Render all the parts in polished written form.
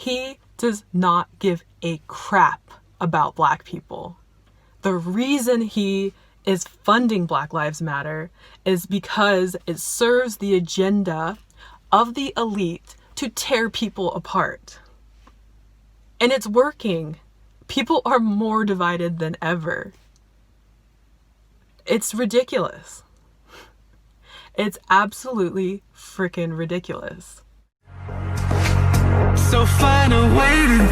He does not give a crap about Black people. The reason he is funding Black Lives Matter is because it serves the agenda of the elite to tear people apart. And it's working. People are more divided than ever. It's ridiculous. It's absolutely freaking ridiculous. So find a way to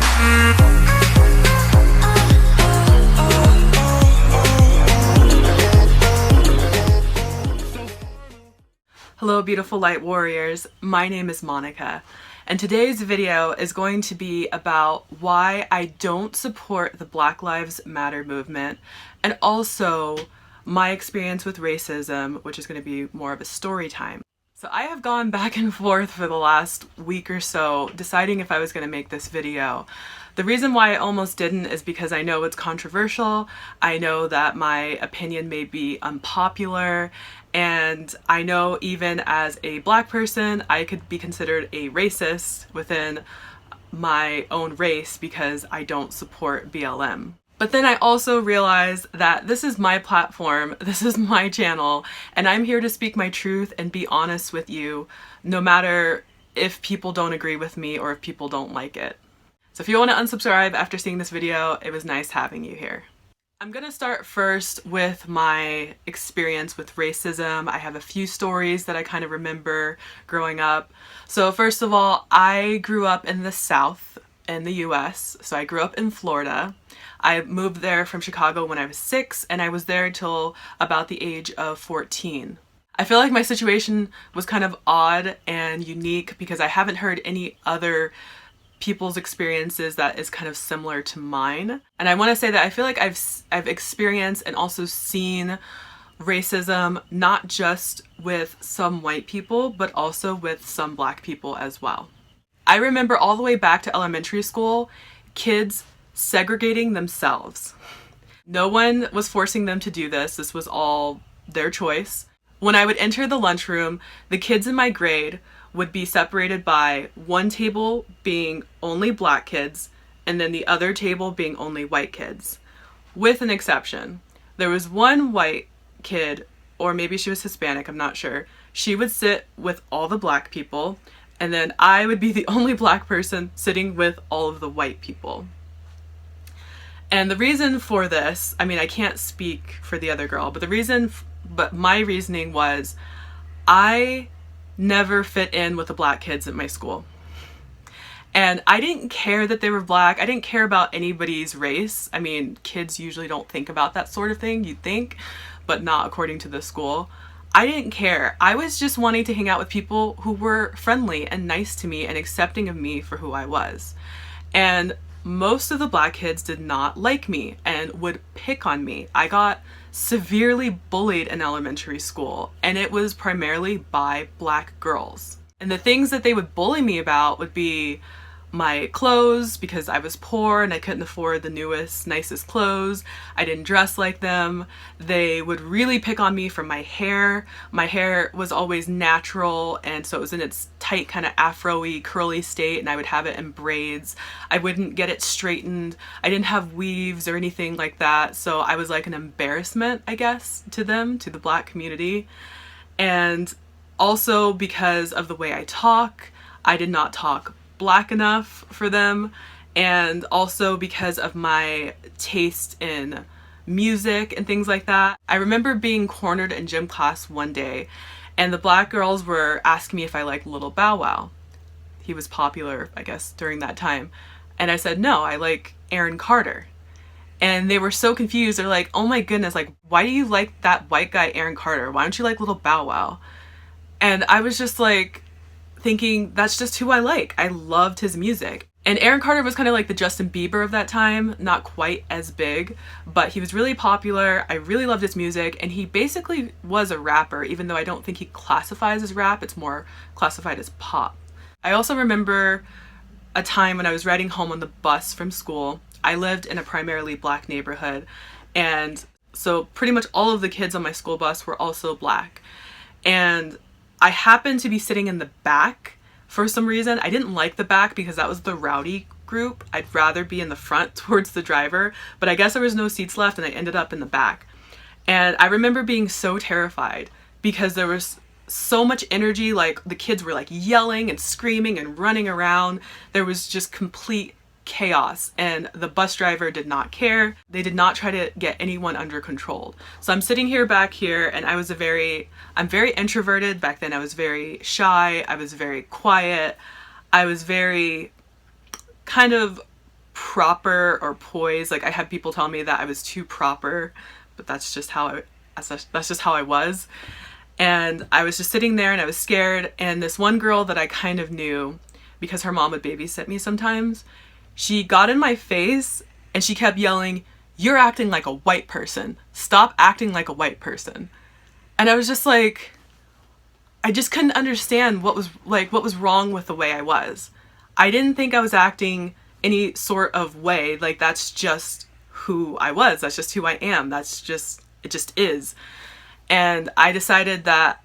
Hello, beautiful light warriors. My name is Monica, and today's video is going to be about why I don't support the Black Lives Matter movement, and also my experience with racism, which is going to be more of a story time. So I have gone back and forth for the last week or so deciding if I was going to make this video. The reason why I almost didn't is because I know it's controversial. I know that my opinion may be unpopular, and I know even as a Black person, I could be considered a racist within my own race because I don't support BLM. But then I also realized that this is my platform, this is my channel, and I'm here to speak my truth and be honest with you, no matter if people don't agree with me or if people don't like it. So if you want to unsubscribe after seeing this video, it was nice having you here. I'm gonna start first with my experience with racism. I have a few stories that I kind of remember growing up. So first of all, I grew up in the South in the US. So I grew up in Florida. I moved there from Chicago when I was 6, and I was there until about the age of 14. I feel like my situation was kind of odd and unique because I haven't heard any other people's experiences that is kind of similar to mine. And I want to say that I feel like I've experienced and also seen racism not just with some white people, but also with some Black people as well. I remember all the way back to elementary school, kids segregating themselves. No one was forcing them to do this. This was all their choice. When I would enter the lunchroom, the kids in my grade would be separated by one table being only Black kids and then the other table being only white kids, with an exception. There was one white kid, or maybe she was Hispanic, I'm not sure. She would sit with all the Black people, and then I would be the only Black person sitting with all of the white people. And the reason for this, I mean, I can't speak for the other girl, but my reasoning was I never fit in with the Black kids at my school. And I didn't care that they were Black. I didn't care about anybody's race. I mean, kids usually don't think about that sort of thing, you'd think, but not according to the school. I didn't care. I was just wanting to hang out with people who were friendly and nice to me and accepting of me for who I was. And most of the Black kids did not like me and would pick on me. I got severely bullied in elementary school, and it was primarily by Black girls. And the things that they would bully me about would be my clothes, because I was poor and I couldn't afford the newest, nicest clothes. I didn't dress like them. They would really pick on me for my hair. My hair was always natural, and so it was in its tight kind of afro-y, curly state, and I would have it in braids. I wouldn't get it straightened. I didn't have weaves or anything like that, so I was like an embarrassment, I guess, to them, to the Black community. And also because of the way I talk, I did not talk Black enough for them, and also because of my taste in music and things like that. I remember being cornered in gym class one day, and the Black girls were asking me if I liked Little Bow Wow. He was popular, I guess, during that time. And I said, no, I like Aaron Carter. And they were so confused. They're like, oh my goodness, like, why do you like that white guy Aaron Carter? Why don't you like Little Bow Wow? And I was just like, thinking that's just who I like. I loved his music. And Aaron Carter was kind of like the Justin Bieber of that time, not quite as big, but he was really popular. I really loved his music, and he basically was a rapper, even though I don't think he classifies as rap, it's more classified as pop. I also remember a time when I was riding home on the bus from school. I lived in a primarily Black neighborhood, and so pretty much all of the kids on my school bus were also Black. And I happened to be sitting in the back for some reason. I didn't like the back because that was the rowdy group. I'd rather be in the front towards the driver, but I guess there was no seats left and I ended up in the back. And I remember being so terrified because there was so much energy. Like the kids were like yelling and screaming and running around. There was just complete chaos, and the bus driver did not care. They did not try to get anyone under control. So I'm sitting here back here, and I'm very introverted. Back then I was very shy. I was very quiet. I was very kind of proper or poised. Like I had people tell me that I was too proper, but that's just how I was. And I was just sitting there and I was scared. And this one girl that I kind of knew because her mom would babysit me sometimes, she got in my face and she kept yelling, "You're acting like a white person. Stop acting like a white person." And I was just like, I just couldn't understand what was wrong with the way I was. I didn't think I was acting any sort of way. Like that's just who I was. That's just who I am. It just is. And I decided that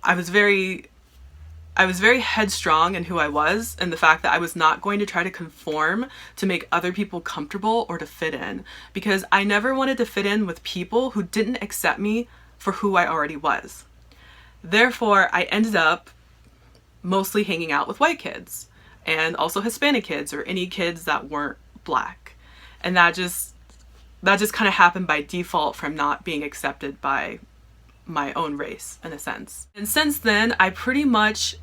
I was very headstrong in who I was, and the fact that I was not going to try to conform to make other people comfortable or to fit in, because I never wanted to fit in with people who didn't accept me for who I already was. Therefore, I ended up mostly hanging out with white kids and also Hispanic kids or any kids that weren't black. And that just kind of happened by default from not being accepted by my own race in a sense. And since then, I pretty much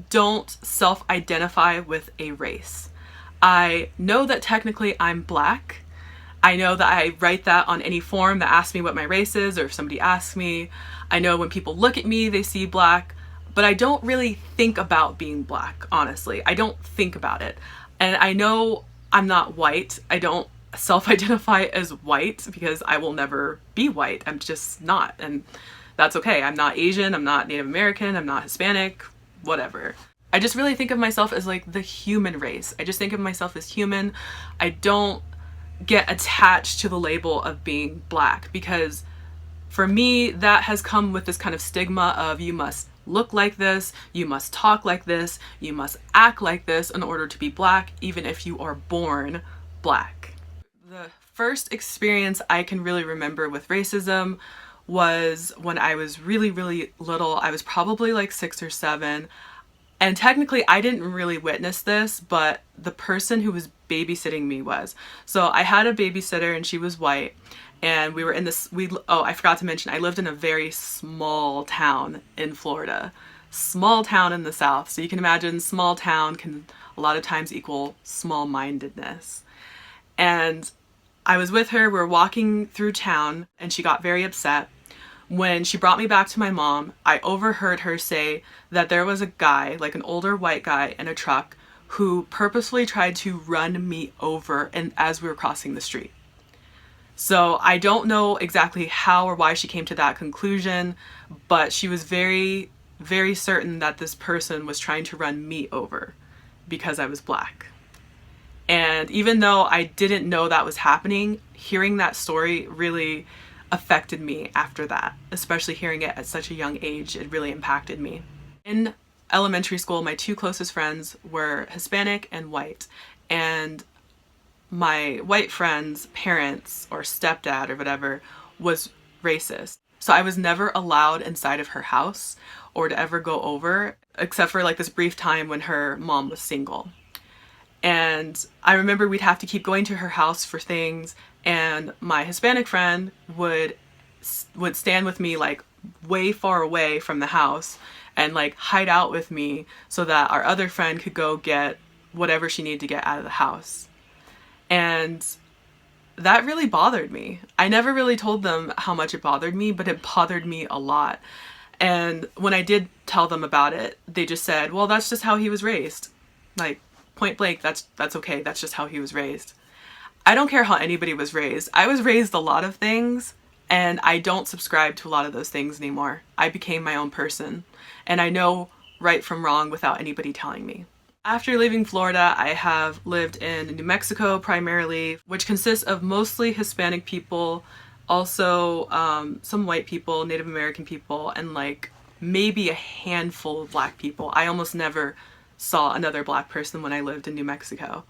don't self-identify with a race. I know that technically I'm black. I know that I write that on any form that asks me what my race is, or if somebody asks me. I know when people look at me, they see black, but I don't really think about being black, honestly. I don't think about it. And I know I'm not white. I don't self-identify as white because I will never be white. I'm just not. And that's okay. I'm not Asian. I'm not Native American. I'm not Hispanic, whatever. I just really think of myself as like the human race. I just think of myself as human. I don't get attached to the label of being black because for me, that has come with this kind of stigma of you must look like this, you must talk like this, you must act like this in order to be black, even if you are born black. The first experience I can really remember with racism was when I was really, really little. I was probably like 6 or 7. And technically I didn't really witness this, but the person who was babysitting me was. So I had a babysitter and she was white, and we were in this, I forgot to mention, I lived in a very small town in Florida. Small town in the South. So you can imagine small town can a lot of times equal small-mindedness. And I was with her, we were walking through town, and she got very upset. When she brought me back to my mom, I overheard her say that there was a guy, like an older white guy in a truck, who purposefully tried to run me over and as we were crossing the street. So I don't know exactly how or why she came to that conclusion, but she was very, very certain that this person was trying to run me over because I was black. And even though I didn't know that was happening, hearing that story really affected me after that, especially hearing it at such a young age. It really impacted me. In elementary school, my 2 closest friends were Hispanic and white, and my white friend's parents or stepdad or whatever was racist. So I was never allowed inside of her house or to ever go over, except for like this brief time when her mom was single. And I remember we'd have to keep going to her house for things, and my Hispanic friend would stand with me like way far away from the house and like hide out with me so that our other friend could go get whatever she needed to get out of the house. And that really bothered me. I never really told them how much it bothered me, but it bothered me a lot. And when I did tell them about it, they just said, well, that's just how he was raised. Like, point blank, that's okay. That's just how he was raised. I don't care how anybody was raised. I was raised a lot of things, and I don't subscribe to a lot of those things anymore. I became my own person, and I know right from wrong without anybody telling me. After leaving Florida, I have lived in New Mexico primarily, which consists of mostly Hispanic people, also some white people, Native American people, and like maybe a handful of black people. I almost never saw another black person when I lived in New Mexico.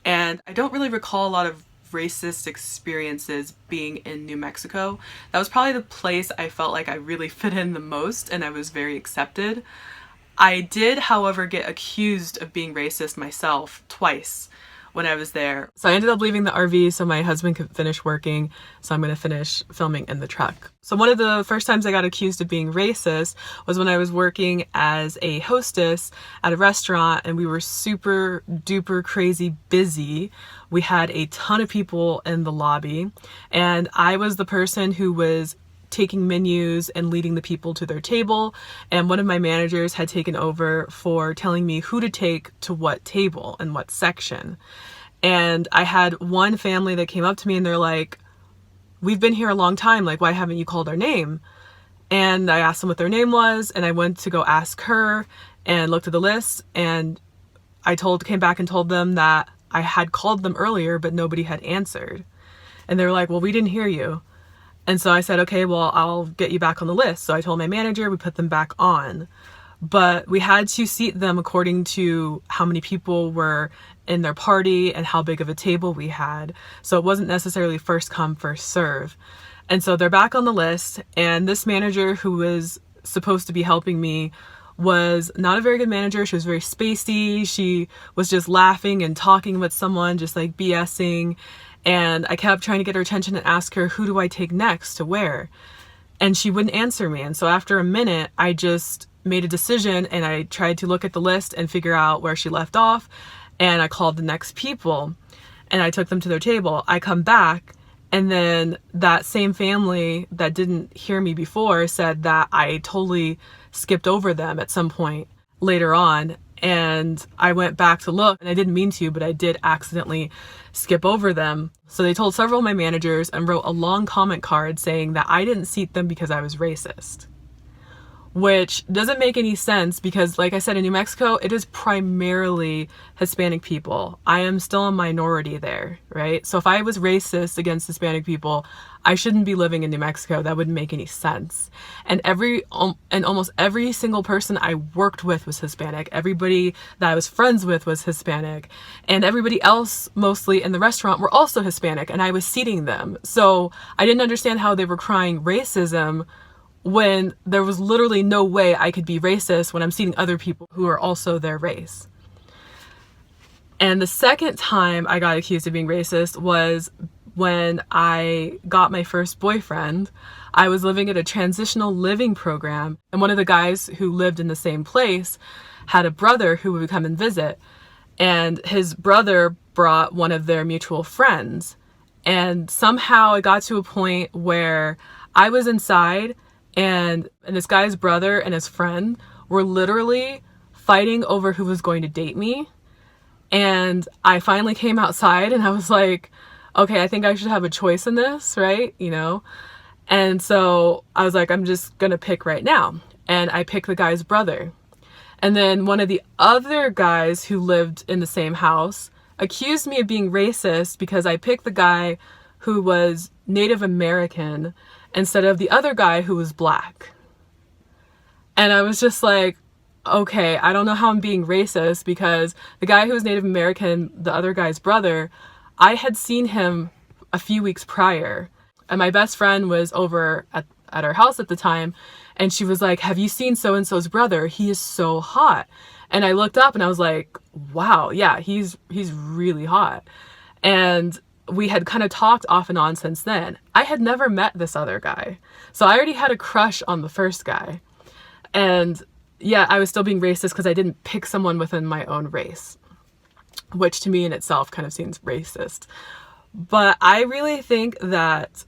And I don't really recall a lot of racist experiences being in New Mexico. That was probably the place I felt like I really fit in the most and I was very accepted. I did, however, get accused of being racist myself twice when I was there. So I ended up leaving the RV so my husband could finish working, so I'm gonna finish filming in the truck. So one of the first times I got accused of being racist was when I was working as a hostess at a restaurant and we were super duper crazy busy. We had a ton of people in the lobby and I was the person who was taking menus and leading the people to their table, and one of my managers had taken over for telling me who to take to what table and what section. And I had one family that came up to me and they're like, we've been here a long time, like why haven't you called our name? And I asked them what their name was and I went to go ask her and looked at the list, and came back and told them that I had called them earlier but nobody had answered. And they were like, well, we didn't hear you. And so I said, okay, well, I'll get you back on the list. So I told my manager, we put them back on. But we had to seat them according to how many people were in their party and how big of a table we had. So it wasn't necessarily first come, first serve. And so they're back on the list. And this manager who was supposed to be helping me was not a very good manager. She was very spacey. She was just laughing and talking with someone, just like BSing. And I kept trying to get her attention and ask her, who do I take next to where? And she wouldn't answer me. And so after a minute, I just made a decision and I tried to look at the list and figure out where she left off. And I called the next people and I took them to their table. I come back and then that same family that didn't hear me before said that I totally skipped over them at some point later on. And I went back to look and I didn't mean to, but I did accidentally skip over them. So they told several of my managers and wrote a long comment card saying that I didn't seat them because I was racist. Which doesn't make any sense because, like I said, in New Mexico, it is primarily Hispanic people. I am still a minority there, right? So if I was racist against Hispanic people, I shouldn't be living in New Mexico. That wouldn't make any sense. And almost every single person I worked with was Hispanic. Everybody that I was friends with was Hispanic. And everybody else, mostly in the restaurant, were also Hispanic, and I was seating them. So I didn't understand how they were crying racism when there was literally no way I could be racist when I'm seeing other people who are also their race. And the second time I got accused of being racist was when I got my first boyfriend. I was living at a transitional living program, and one of the guys who lived in the same place had a brother who would come and visit, and his brother brought one of their mutual friends. And somehow it got to a point where I was inside and this guy's brother and his friend were literally fighting over who was going to date me. And I finally came outside and I was like, okay, I think I should have a choice in this, right? You know? And so I was like, I'm just gonna pick right now. And I picked the guy's brother. And then one of the other guys who lived in the same house accused me of being racist because I picked the guy who was Native American instead of the other guy who was black. And I was just like, okay, I don't know how I'm being racist because the guy who was Native American, the other guy's brother, I had seen him a few weeks prior. And my best friend was over at our house at the time. And she was like, have you seen so-and-so's brother? He is so hot. And I looked up and I was like, wow, yeah, he's really hot. And we had kind of talked off and on since then. I had never met this other guy. So I already had a crush on the first guy. And yeah, I was still being racist because I didn't pick someone within my own race, which to me in itself kind of seems racist. But I really think that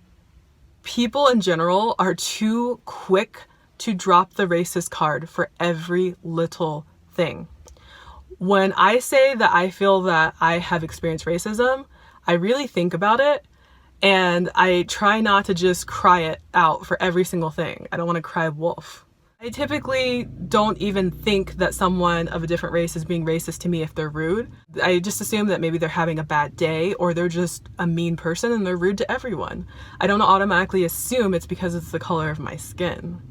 people in general are too quick to drop the racist card for every little thing. When I say that I feel that I have experienced racism, I really think about it and I try not to just cry it out for every single thing. I don't want to cry wolf. I typically don't even think that someone of a different race is being racist to me if they're rude. I just assume that maybe they're having a bad day or they're just a mean person and they're rude to everyone. I don't automatically assume it's because it's the color of my skin.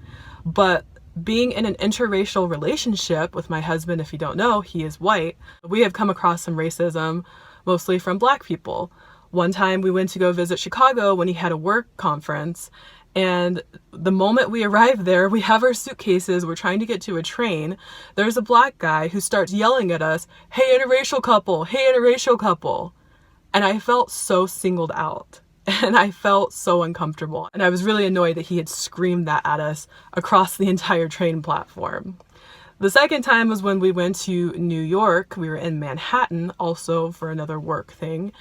But being in an interracial relationship with my husband, if you don't know, he is white, we have come across some racism, mostly from Black people. One time we went to go visit Chicago when he had a work conference, and the moment we arrived there, we have our suitcases, we're trying to get to a train. There's a Black guy who starts yelling at us, "Hey, interracial couple, hey, interracial couple." And I felt so singled out. And I felt so uncomfortable. And I was really annoyed that he had screamed that at us across the entire train platform. The second time was when we went to New York. We were in Manhattan, also for another work thing.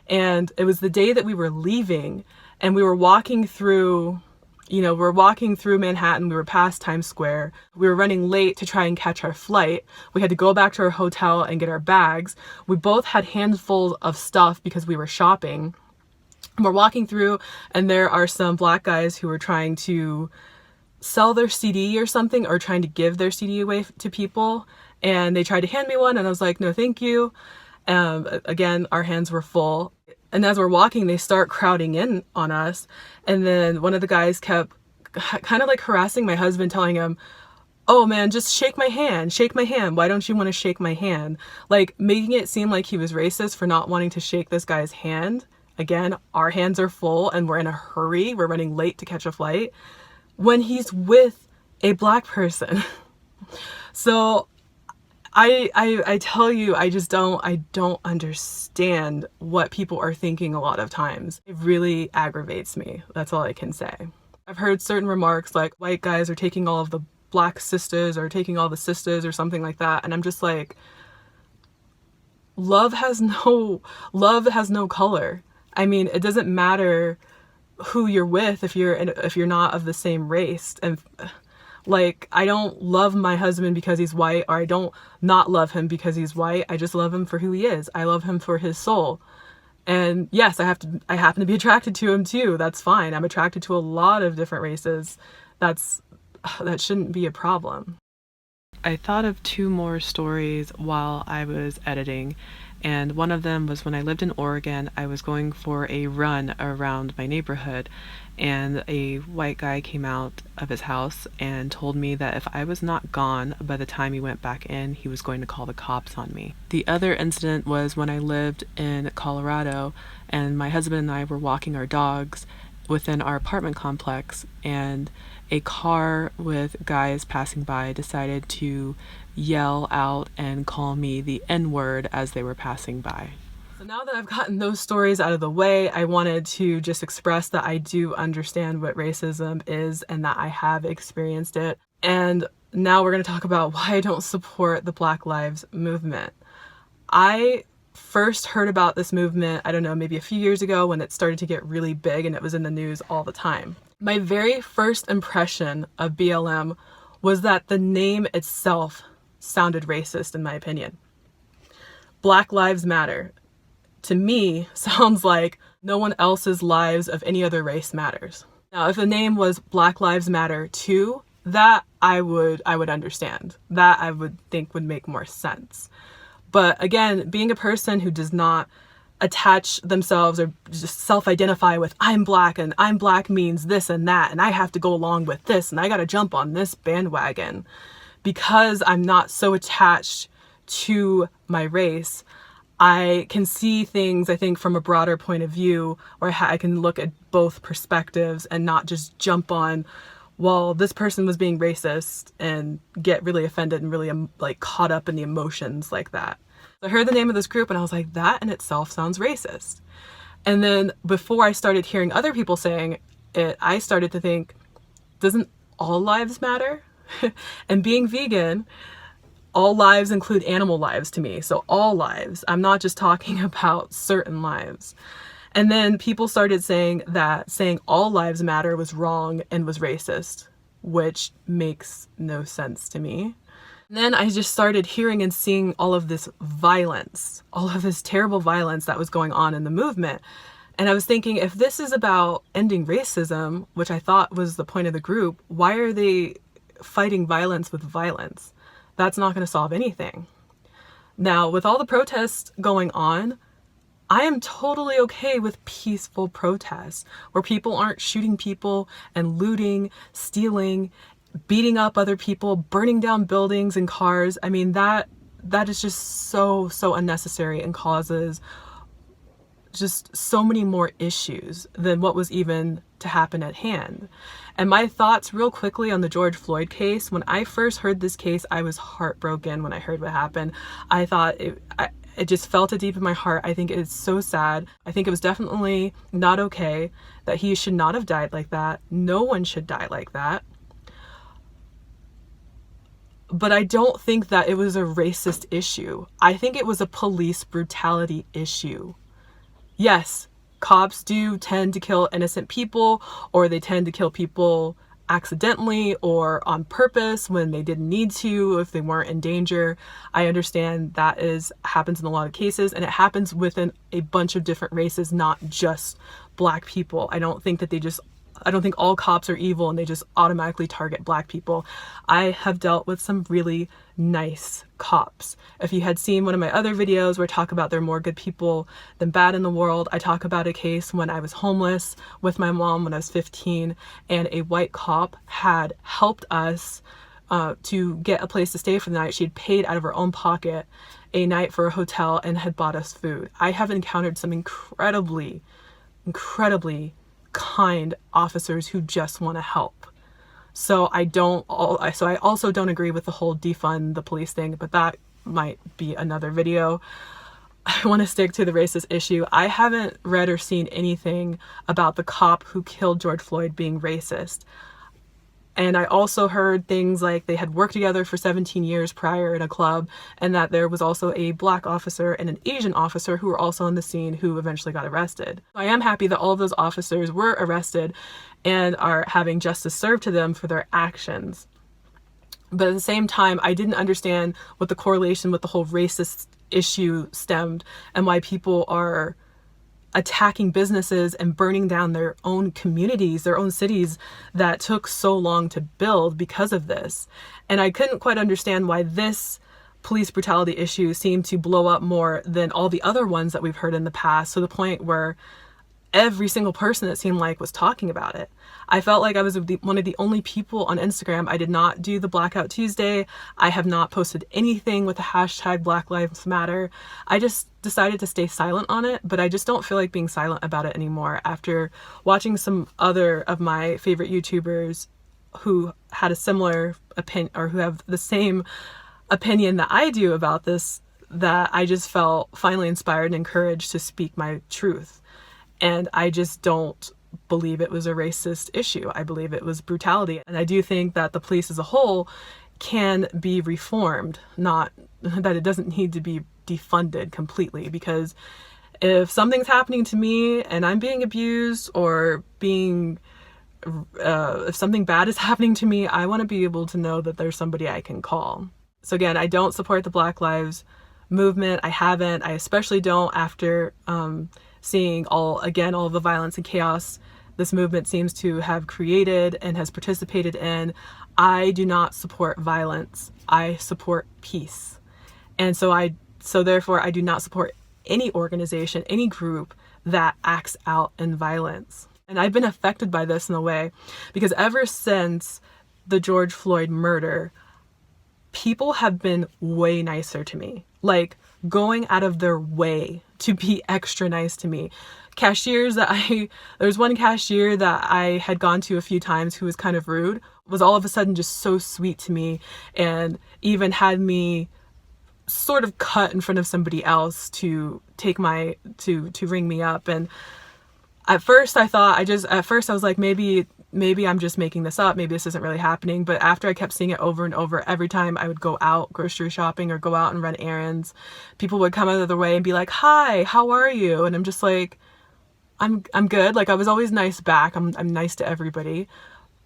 And it was the day that we were leaving, and we were walking through, we're walking through Manhattan. We were past Times Square. We were running late to try and catch our flight. We had to go back to our hotel and get our bags. We both had handfuls of stuff because we were shopping. We're walking through, and there are some Black guys who are trying to sell their CD or something, or trying to give their CD away to people. And they tried to hand me one, and I was like, no, thank you. Again, our hands were full. And as we're walking, they start crowding in on us. And then one of the guys kept kind of like harassing my husband, telling him, "Oh man, just shake my hand, shake my hand. Why don't you want to shake my hand?" Like making it seem like he was racist for not wanting to shake this guy's hand. Again, our hands are full and we're in a hurry. We're running late to catch a flight when he's with a Black person. So I tell you, I don't understand what people are thinking a lot of times. It really aggravates me. That's all I can say. I've heard certain remarks like white guys are taking all of the Black sisters or taking all the sisters or something like that. And I'm just like, love has no color. I mean, it doesn't matter who you're with if you're not of the same race. And like, I don't love my husband because he's white, or I don't not love him because he's white. I just love him for who he is. I love him for his soul. And yes, I happen to be attracted to him too. That's fine. I'm attracted to a lot of different races. That shouldn't be a problem. I thought of two more stories while I was editing, and one of them was when I lived in Oregon. I was going for a run around my neighborhood, and a white guy came out of his house and told me that if I was not gone by the time he went back in, he was going to call the cops on me. The other incident was when I lived in Colorado, and my husband and I were walking our dogs within our apartment complex, and a car with guys passing by decided to yell out and call me the N-word as they were passing by. So now that I've gotten those stories out of the way, I wanted to just express that I do understand what racism is and that I have experienced it. And now we're going to talk about why I don't support the Black Lives Movement. I first heard about this movement, I don't know, maybe a few years ago when it started to get really big and it was in the news all the time. My very first impression of BLM was that the name itself sounded racist, in my opinion. Black Lives Matter, to me, sounds like no one else's lives of any other race matters. Now, if the name was Black Lives Matter too, that I would understand. That I would think would make more sense. But again, being a person who does not attach themselves or just self-identify with I'm Black and I'm Black means this and that, and I have to go along with this, and I gotta jump on this bandwagon, because I'm not so attached to my race, I can see things, I think, from a broader point of view, where I can look at both perspectives and not just jump on, well, this person was being racist, and get really offended and really like caught up in the emotions like that. So I heard the name of this group and I was like, that in itself sounds racist. And then before I started hearing other people saying it, I started to think, doesn't all lives matter? And being vegan, all lives include animal lives to me. So all lives. I'm not just talking about certain lives. And then people started saying that saying all lives matter was wrong and was racist, which makes no sense to me. And then I just started hearing and seeing all of this violence, all of this terrible violence that was going on in the movement. And I was thinking, if this is about ending racism, which I thought was the point of the group, why are they fighting violence with violence? That's not going to solve anything. Now, with all the protests going on, I am totally okay with peaceful protests where people aren't shooting people and looting, stealing, beating up other people, burning down buildings and cars. I mean, that is just so unnecessary and causes just so many more issues than what was even to happen at hand. And my thoughts real quickly on the George Floyd case, when I first heard this case, I was heartbroken when I heard what happened. I thought it just felt it deep in my heart. I think it's so sad. I think it was definitely not okay that he should not have died like that. No one should die like that. But I don't think that it was a racist issue. I think it was a police brutality issue. Yes, cops do tend to kill innocent people, or they tend to kill people accidentally or on purpose when they didn't need to, if they weren't in danger. I understand that happens in a lot of cases, and it happens within a bunch of different races, not just Black people. I don't think all cops are evil and they just automatically target Black people. I have dealt with some really nice cops. If you had seen one of my other videos where I talk about there are more good people than bad in the world, I talk about a case when I was homeless with my mom when I was 15, and a white cop had helped us to get a place to stay for the night. She had paid out of her own pocket a night for a hotel and had bought us food. I have encountered some incredibly kind officers who just want to help. So I also don't agree with the whole defund the police thing, but that might be another video. I want to stick to the racist issue. I haven't read or seen anything about the cop who killed George Floyd being racist. And I also heard things like they had worked together for 17 years prior in a club, and that there was also a Black officer and an Asian officer who were also on the scene who eventually got arrested. I am happy that all of those officers were arrested and are having justice served to them for their actions. But at the same time, I didn't understand what the correlation with the whole racist issue stemmed and why people are attacking businesses and burning down their own communities, their own cities that took so long to build because of this. And I couldn't quite understand why this police brutality issue seemed to blow up more than all the other ones that we've heard in the past, to the point where every single person, it seemed like, was talking about it. I felt like I was one of the only people on Instagram. I did not do the Blackout Tuesday. I have not posted anything with the hashtag Black Lives Matter. I just decided to stay silent on it, but I just don't feel like being silent about it anymore after watching some other of my favorite YouTubers who had a similar opinion, or who have the same opinion that I do about this, that I just felt finally inspired and encouraged to speak my truth. And I just don't believe it was a racist issue. I believe it was brutality. And I do think that the police as a whole can be reformed, not that it doesn't need to be defunded completely. Because if something's happening to me and I'm being abused, or if something bad is happening to me, I want to be able to know that there's somebody I can call. So again, I don't support the Black Lives movement. I especially don't after seeing all of the violence and chaos this movement seems to have created and has participated in. I do not support violence. I support peace. And so therefore I do not support any organization, any group that acts out in violence. And I've been affected by this in a way, because ever since the George Floyd murder, people have been way nicer to me, like going out of their way to be extra nice to me. There's one cashier that I had gone to a few times who was kind of rude, was all of a sudden just so sweet to me, and even had me sort of cut in front of somebody else to ring me up. And at first I was like, maybe I'm just making this up. Maybe this isn't really happening. But after I kept seeing it over and over, every time I would go out grocery shopping or go out and run errands, people would come out of their way and be like, "Hi, how are you?" And I'm just like, I'm good. Like, I was always nice back. I'm nice to everybody.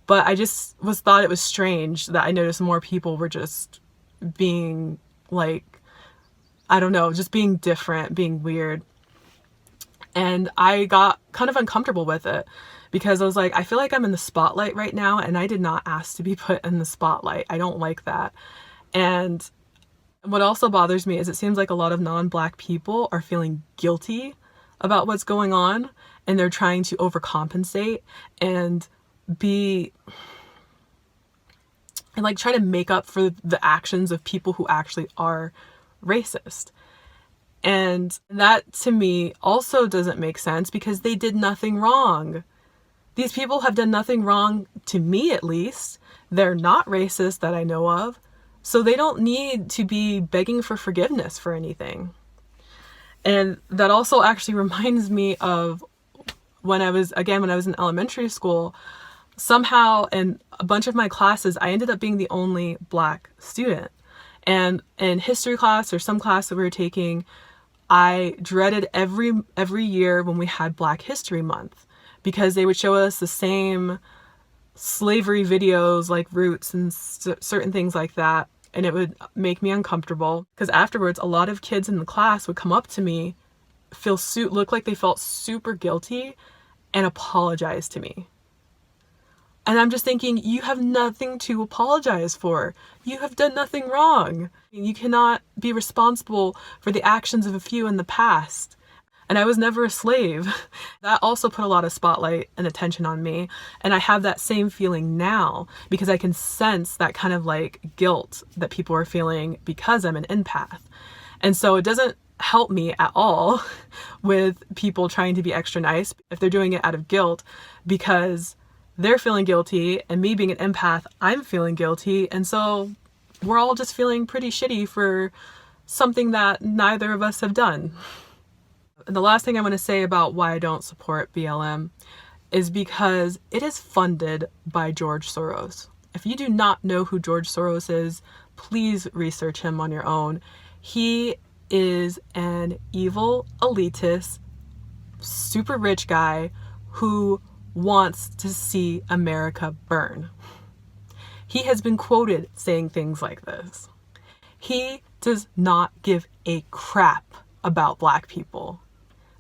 But I just thought it was strange that I noticed more people were just being like, I don't know, just being different, being weird. And I got kind of uncomfortable with it, because I was like, I feel like I'm in the spotlight right now, and I did not ask to be put in the spotlight. I don't like that. And what also bothers me is it seems like a lot of non-Black people are feeling guilty about what's going on, and they're trying to overcompensate and be and like try to make up for the actions of people who actually are racist. And that to me also doesn't make sense because they did nothing wrong. These people have done nothing wrong, to me at least. They're not racist that I know of. So they don't need to be begging for forgiveness for anything. And that also actually reminds me of when I was in elementary school, somehow in a bunch of my classes, I ended up being the only Black student. And in history class or some class that we were taking, I dreaded every year when we had Black History Month because they would show us the same slavery videos like Roots and certain things like that. And it would make me uncomfortable because afterwards, a lot of kids in the class would come up to me, look like they felt super guilty and apologize to me. And I'm just thinking, you have nothing to apologize for. You have done nothing wrong. You cannot be responsible for the actions of a few in the past. And I was never a slave. That also put a lot of spotlight and attention on me. And I have that same feeling now because I can sense that kind of like guilt that people are feeling because I'm an empath. And so it doesn't help me at all with people trying to be extra nice if they're doing it out of guilt because they're feeling guilty, and me being an empath, I'm feeling guilty. And so we're all just feeling pretty shitty for something that neither of us have done. And the last thing I want to say about why I don't support BLM is because it is funded by George Soros. If you do not know who George Soros is, please research him on your own. He is an evil, elitist, super rich guy who wants to see America burn. He has been quoted saying things like this. He does not give a crap about Black people.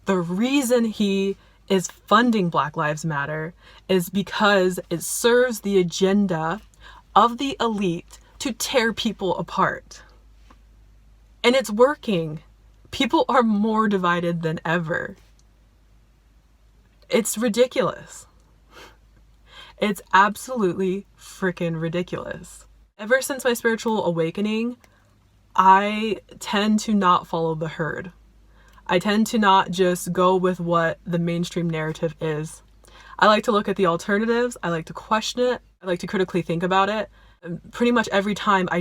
The reason he is funding Black Lives Matter is because it serves the agenda of the elite to tear people apart. And it's working. People are more divided than ever. It's ridiculous. It's absolutely freaking ridiculous. Ever since my spiritual awakening, I tend to not follow the herd. I tend to not just go with what the mainstream narrative is. I like to look at the alternatives. I like to question it. I like to critically think about it. And pretty much every time I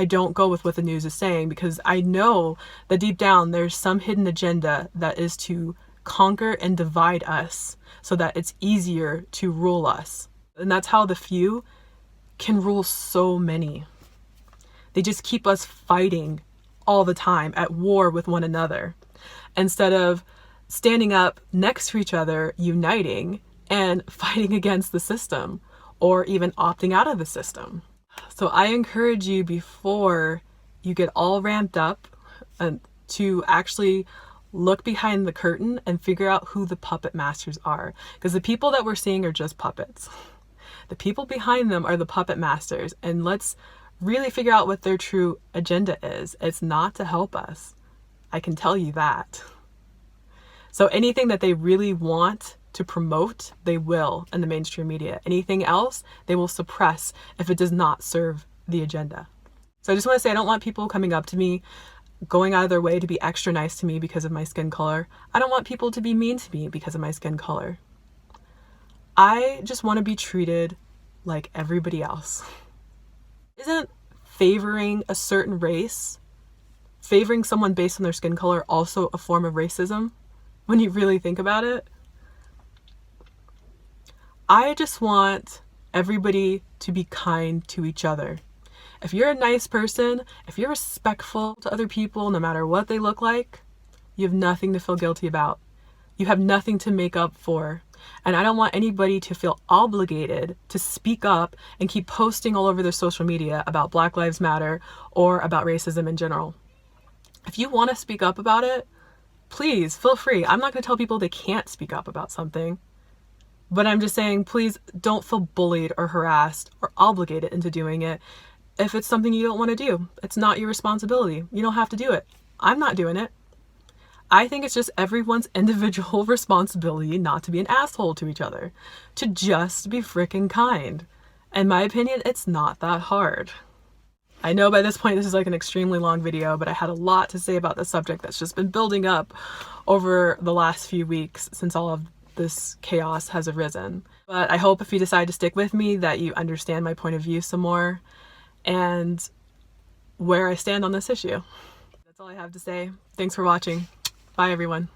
don't go with what the news is saying because I know that deep down there's some hidden agenda that is to conquer and divide us so that it's easier to rule us. And that's how the few can rule so many. They just keep us fighting all the time, at war with one another, instead of standing up next to each other, uniting, and fighting against the system, or even opting out of the system. So I encourage you, before you get all ramped up, to actually look behind the curtain and figure out who the puppet masters are. Because the people that we're seeing are just puppets. The people behind them are the puppet masters. And let's really figure out what their true agenda is. It's not to help us. I can tell you that. So anything that they really want to promote, they will in the mainstream media. Anything else, they will suppress if it does not serve the agenda. So I just want to say, I don't want people coming up to me, going out of their way to be extra nice to me because of my skin color. I don't want people to be mean to me because of my skin color. I just want to be treated like everybody else. Isn't favoring a certain race, favoring someone based on their skin color, also a form of racism when you really think about it? I just want everybody to be kind to each other. If you're a nice person, if you're respectful to other people, no matter what they look like, you have nothing to feel guilty about. You have nothing to make up for. And I don't want anybody to feel obligated to speak up and keep posting all over their social media about Black Lives Matter or about racism in general. If you want to speak up about it, please feel free. I'm not going to tell people they can't speak up about something. But I'm just saying, please don't feel bullied or harassed or obligated into doing it. If it's something you don't want to do, it's not your responsibility. You don't have to do it. I'm not doing it. I think it's just everyone's individual responsibility not to be an asshole to each other, to just be freaking kind. In my opinion, it's not that hard. I know by this point this is like an extremely long video, but I had a lot to say about the subject that's just been building up over the last few weeks since all of this chaos has arisen. But I hope if you decide to stick with me that you understand my point of view some more and where I stand on this issue. That's all I have to say. Thanks for watching. Bye everyone.